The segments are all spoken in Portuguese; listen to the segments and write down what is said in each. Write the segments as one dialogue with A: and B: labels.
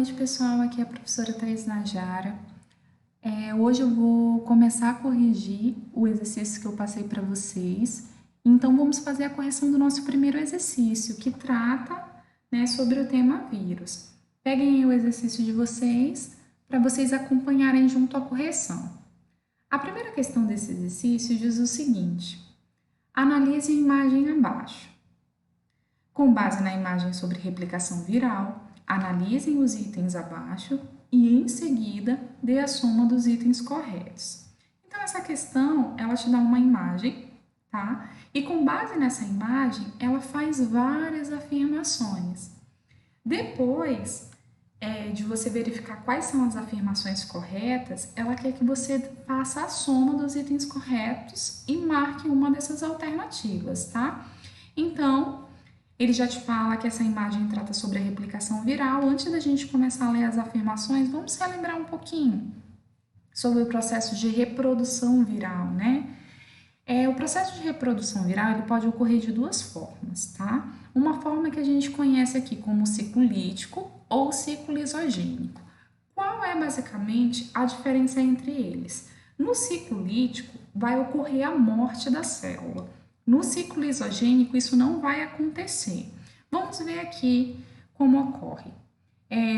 A: noite, pessoal. Aqui é a professora Thaís Najara. Hoje eu vou começar a corrigir o exercício que eu passei para vocês. Então, vamos fazer a correção do nosso primeiro exercício, que trata, sobre o tema vírus. Peguem aí o exercício de vocês para vocês acompanharem junto à correção. A primeira questão desse exercício diz o seguinte: analise a imagem abaixo. Com base na imagem sobre replicação viral, analisem os itens abaixo e, em seguida, dê a soma dos itens corretos. Então, essa questão, ela te dá uma imagem, tá? E com base nessa imagem, ela faz várias afirmações. Depois de você verificar quais são as afirmações corretas, ela quer que você faça a soma dos itens corretos e marque uma dessas alternativas, tá? Então, ele já te fala que essa imagem trata sobre a replicação viral. Antes da gente começar a ler as afirmações, vamos relembrar um pouquinho sobre o processo de reprodução viral, né? O processo de reprodução viral ele pode ocorrer de duas formas, tá? Uma forma que a gente conhece aqui como ciclo lítico ou ciclo lisogênico. Qual é basicamente a diferença entre eles? No ciclo lítico, vai ocorrer a morte da célula. No ciclo lisogênico, isso não vai acontecer. Vamos ver aqui como ocorre.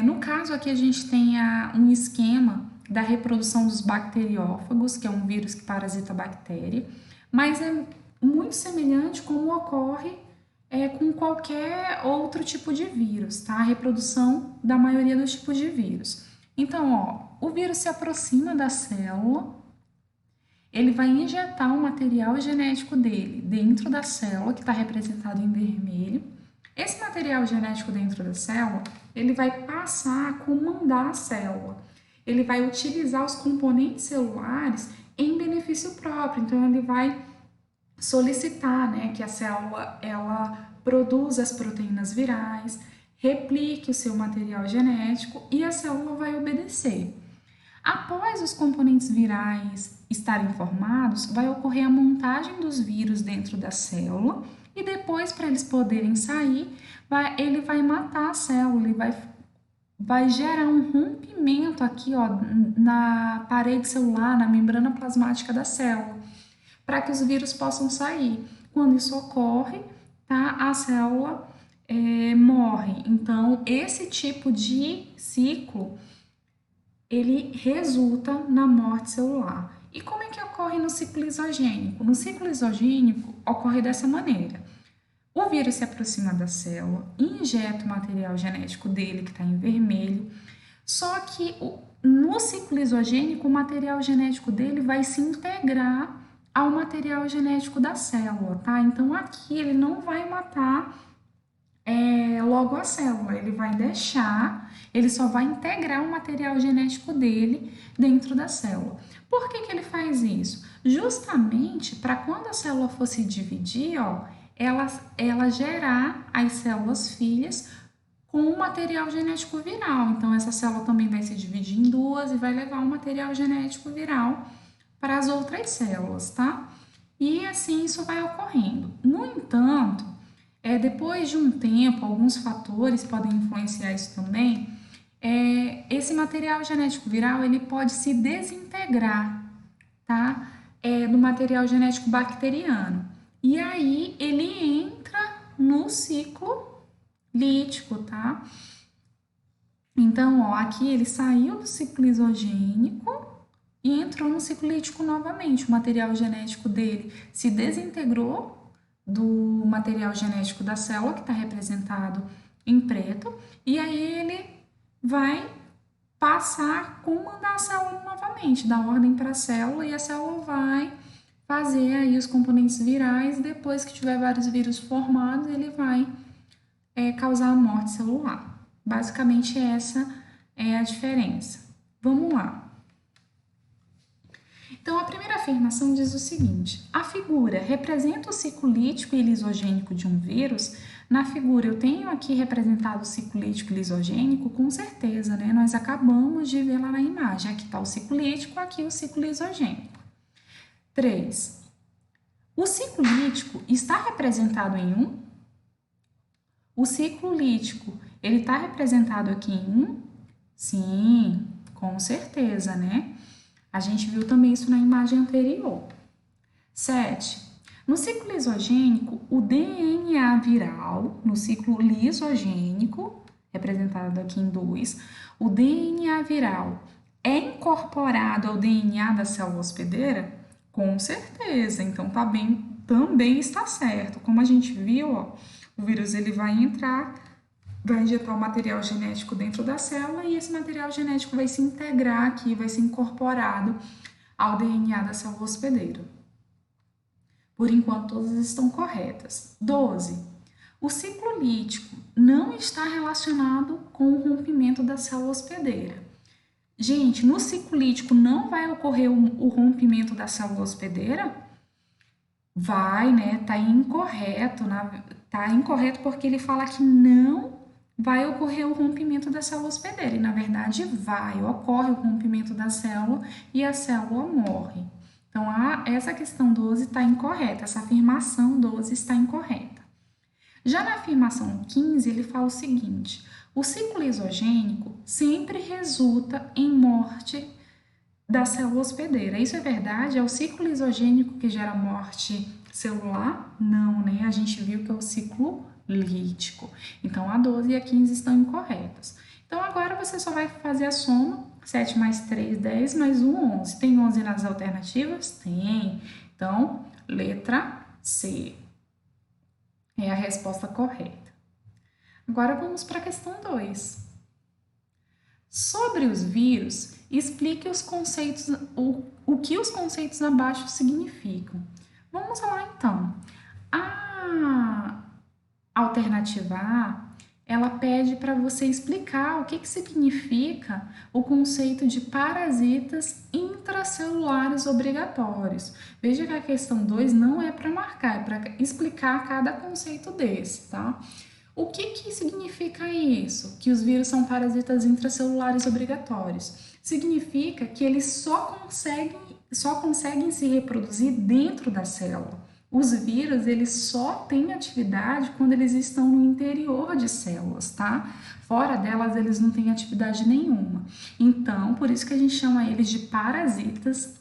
A: No caso aqui, a gente tem um esquema da reprodução dos bacteriófagos, que é um vírus que parasita a bactéria, mas é muito semelhante como ocorre com qualquer outro tipo de vírus, tá? A reprodução da maioria dos tipos de vírus. Então, o vírus se aproxima da célula, ele vai injetar o material genético dele dentro da célula, que está representado em vermelho. Esse material genético dentro da célula, ele vai passar a comandar a célula. Ele vai utilizar os componentes celulares em benefício próprio. Então, ele vai solicitar, que a célula ela produza as proteínas virais, replique o seu material genético e a célula vai obedecer. Após os componentes virais estarem formados, vai ocorrer a montagem dos vírus dentro da célula e depois, para eles poderem sair, ele vai matar a célula, ele vai gerar um rompimento aqui na parede celular, na membrana plasmática da célula, para que os vírus possam sair. Quando isso ocorre, tá, a célula morre. Então, esse tipo de ciclo ele resulta na morte celular. E como é que ocorre no ciclo lisogênico? No ciclo lisogênico, ocorre dessa maneira. O vírus se aproxima da célula, injeta o material genético dele, que está em vermelho, só que no ciclo lisogênico, o material genético dele vai se integrar ao material genético da célula, tá? Então, aqui ele não vai matar logo a célula, ele vai deixar, ele só vai integrar o material genético dele dentro da célula. Por que ele faz isso? Justamente para quando a célula for se dividir, ela gerar as células filhas com o material genético viral. Então, essa célula também vai se dividir em duas e vai levar o material genético viral para as outras células, tá? E assim isso vai ocorrendo. No entanto, depois de um tempo, alguns fatores podem influenciar isso também, esse material genético viral ele pode se desintegrar, tá? Do material genético bacteriano. E aí ele entra no ciclo lítico, tá? Então, aqui ele saiu do ciclo lisogênico e entrou no ciclo lítico novamente. O material genético dele se desintegrou do material genético da célula, que está representado em preto, e aí ele vai passar a comandar a célula novamente, dar ordem para a célula, e a célula vai fazer aí os componentes virais, e depois que tiver vários vírus formados, ele vai causar a morte celular. Basicamente, essa é a diferença. Vamos lá. Então, a primeira afirmação diz o seguinte: a figura representa o ciclo lítico e lisogênico de um vírus. Na figura, eu tenho aqui representado o ciclo lítico e lisogênico, com certeza, né? Nós acabamos de ver lá na imagem. Aqui está o ciclo lítico, aqui o ciclo lisogênico. 3. O ciclo lítico está representado em 1. O ciclo lítico, ele está representado aqui em 1. Sim, com certeza, né? A gente viu também isso na imagem anterior. 7. No ciclo lisogênico, o DNA viral, no ciclo lisogênico, representado aqui em 2, o DNA viral é incorporado ao DNA da célula hospedeira? Com certeza, então tá bem, também está certo. Como a gente viu, ó, o vírus ele vai entrar, vai injetar o material genético dentro da célula e esse material genético vai se integrar aqui, vai ser incorporado ao DNA da célula hospedeira. Por enquanto, todas estão corretas. 12. O ciclo lítico não está relacionado com o rompimento da célula hospedeira. Gente, no ciclo lítico não vai ocorrer o rompimento da célula hospedeira? Vai, né? Tá incorreto, tá incorreto porque ele fala que não vai ocorrer o rompimento da célula hospedeira. E na verdade ocorre o rompimento da célula e a célula morre. Então, essa questão 12 está incorreta, essa afirmação 12 está incorreta. Já na afirmação 15, ele fala o seguinte: o ciclo lisogênico sempre resulta em morte da célula hospedeira. Isso é verdade? É o ciclo lisogênico que gera morte celular? Não, né? A gente viu que é o ciclo lítico. Então, a 12 e a 15 estão incorretas. Então, agora você só vai fazer a soma. 7 mais 3, 10, mais 1, 11. Tem 11 nas alternativas? Tem. Então, letra C é a resposta correta. Agora, vamos para a questão 2. Sobre os vírus, explique os conceitos, o que os conceitos abaixo significam. Vamos lá então. A alternativa A, ela pede para você explicar o que significa o conceito de parasitas intracelulares obrigatórios. Veja que a questão 2 não é para marcar, é para explicar cada conceito desse, tá? O que significa isso? Que os vírus são parasitas intracelulares obrigatórios. Significa que eles só conseguem se reproduzir dentro da célula. Os vírus, eles só têm atividade quando eles estão no interior de células, tá? Fora delas, eles não têm atividade nenhuma. Então, por isso que a gente chama eles de parasitas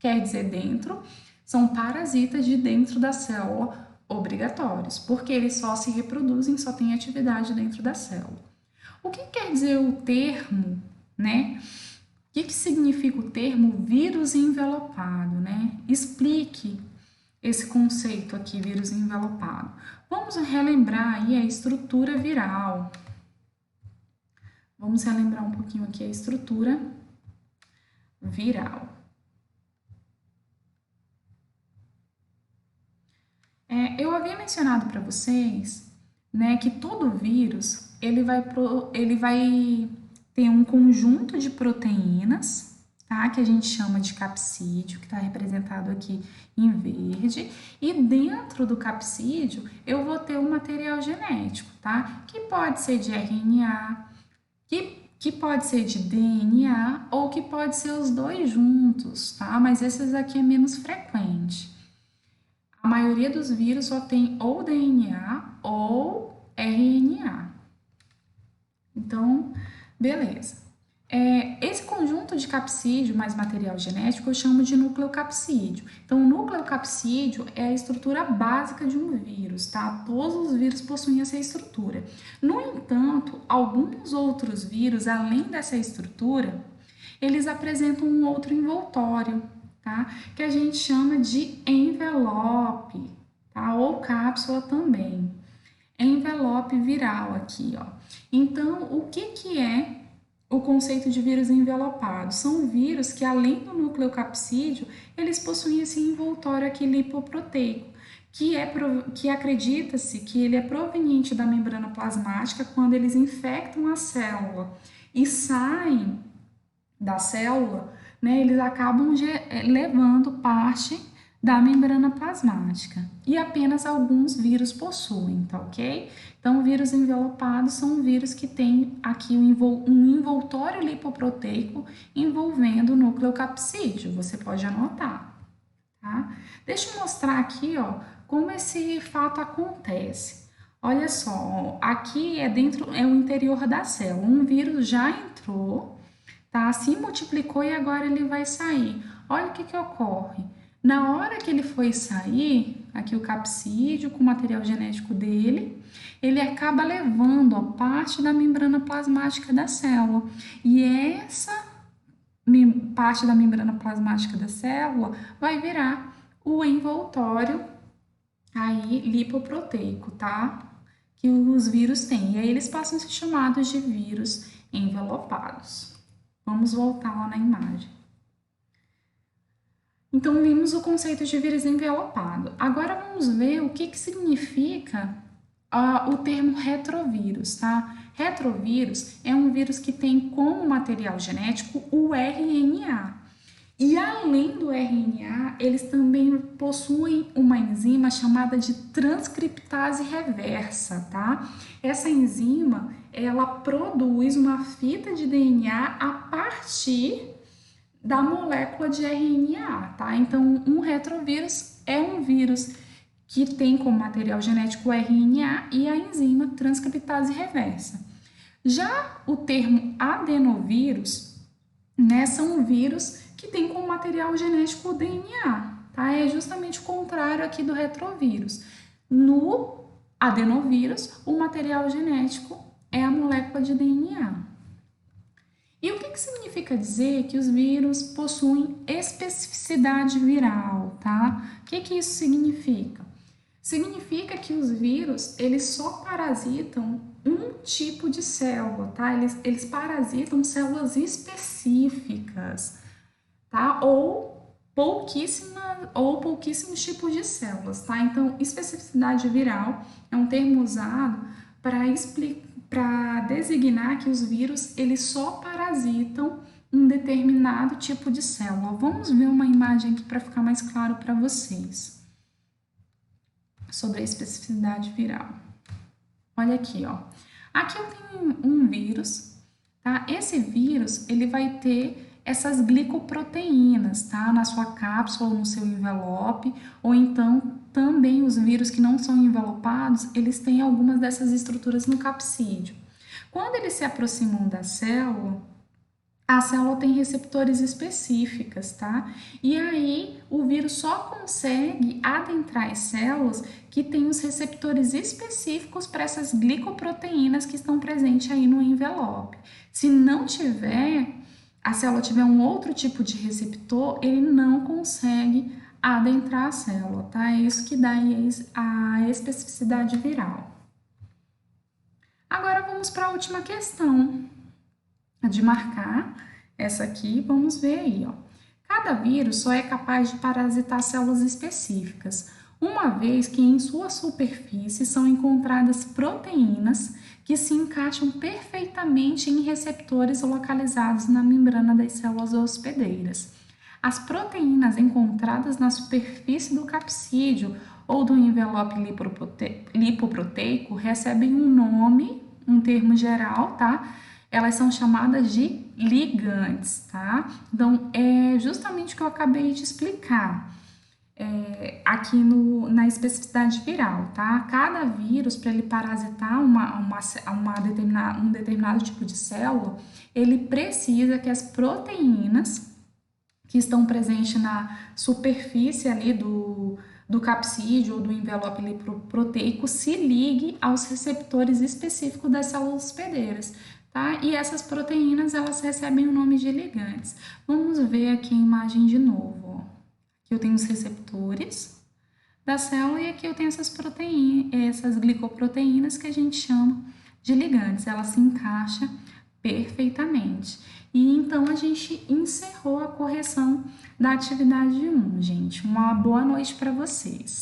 A: quer dizer dentro, são parasitas de dentro da célula obrigatórios, porque eles só se reproduzem, só têm atividade dentro da célula. O que quer dizer o termo, né? O que significa o termo vírus envelopado, né? Explique esse conceito aqui, vírus envelopado. Vamos relembrar aí a estrutura viral. Vamos relembrar um pouquinho aqui a estrutura viral. Eu havia mencionado para vocês, né, que todo vírus ele vai ter um conjunto de proteínas, tá, que a gente chama de capsídeo, que está representado aqui em verde, e dentro do capsídeo eu vou ter um material genético, tá, que pode ser de RNA, que pode ser de DNA ou que pode ser os dois juntos, tá, mas esses aqui é menos frequente. A maioria dos vírus só tem ou DNA ou RNA. Então, beleza. Esse conjunto de capsídeo mais material genético eu chamo de nucleocapsídeo. Então, o nucleocapsídeo é a estrutura básica de um vírus, tá? Todos os vírus possuem essa estrutura. No entanto, alguns outros vírus, além dessa estrutura, eles apresentam um outro envoltório, tá? Que a gente chama de envelope, tá? Ou cápsula também. Envelope viral aqui, ó. Então, o que é o conceito de vírus envelopado? São vírus que, além do nucleocapsídeo, eles possuem esse envoltório aqui lipoproteico, que acredita-se que ele é proveniente da membrana plasmática quando eles infectam a célula e saem da célula, né, eles acabam levando parte da membrana plasmática. E apenas alguns vírus possuem, tá ok? Então, vírus envelopados são vírus que têm aqui um envoltório lipoproteico envolvendo o nucleocapsídeo. Você pode anotar, tá? Deixa eu mostrar aqui, ó, como esse fato acontece. Olha só, aqui é dentro, é o interior da célula. Um vírus já entrou, tá? Se multiplicou e agora ele vai sair. Olha o que que ocorre. Na hora que ele foi sair, aqui o capsídeo com o material genético dele, ele acaba levando a parte da membrana plasmática da célula. E essa parte da membrana plasmática da célula vai virar o envoltório aí lipoproteico, tá? Que os vírus têm. E aí eles passam a ser chamados de vírus envelopados. Vamos voltar lá na imagem. Então, vimos o conceito de vírus envelopado. Agora, vamos ver o que significa o termo retrovírus, tá? Retrovírus é um vírus que tem como material genético o RNA. E além do RNA, eles também possuem uma enzima chamada de transcriptase reversa, tá? Essa enzima, ela produz uma fita de DNA a partir da molécula de RNA, tá? Então, um retrovírus é um vírus que tem como material genético o RNA e a enzima transcriptase reversa. Já o termo adenovírus, né, são vírus que tem como material genético o DNA, tá? É justamente o contrário aqui do retrovírus. No adenovírus, o material genético é a molécula de DNA. E o que significa dizer que os vírus possuem especificidade viral, tá? O que isso significa? Significa que os vírus, eles só parasitam um tipo de célula, tá? Eles parasitam células específicas, tá? Ou pouquíssimos tipos de células, tá? Então, especificidade viral é um termo usado para designar que os vírus eles só parasitam um determinado tipo de célula. Vamos ver uma imagem aqui para ficar mais claro para vocês sobre a especificidade viral. Olha aqui, ó. Aqui eu tenho um vírus, tá? Esse vírus, ele vai ter essas glicoproteínas, tá? Na sua cápsula ou no seu envelope, ou então também os vírus que não são envelopados, eles têm algumas dessas estruturas no capsídeo. Quando eles se aproximam da célula, a célula tem receptores específicas, tá? E aí o vírus só consegue adentrar as células que têm os receptores específicos para essas glicoproteínas que estão presentes aí no envelope. Se não tiver, a célula tiver um outro tipo de receptor, ele não consegue adentrar a célula, tá? É isso que dá aí a especificidade viral. Agora vamos para a última questão de marcar essa aqui, vamos ver aí, ó. Cada vírus só é capaz de parasitar células específicas, uma vez que em sua superfície são encontradas proteínas que se encaixam perfeitamente em receptores localizados na membrana das células hospedeiras. As proteínas encontradas na superfície do capsídeo ou do envelope lipoproteico recebem um nome, um termo geral, tá? Elas são chamadas de ligandes, tá? Então, é justamente o que eu acabei de explicar aqui na especificidade viral, tá? Cada vírus, para ele parasitar um determinado tipo de célula, ele precisa que as proteínas que estão presentes na superfície ali do capsídeo ou do envelope lipoproteico se ligue aos receptores específicos das células hospedeiras, tá? E essas proteínas, elas recebem o nome de ligandes. Vamos ver aqui a imagem de novo, ó. Aqui eu tenho os receptores da célula e aqui eu tenho essas proteínas, essas glicoproteínas que a gente chama de ligandes. Ela se encaixa perfeitamente. E então a gente encerrou a correção da atividade 1, gente. Uma boa noite para vocês.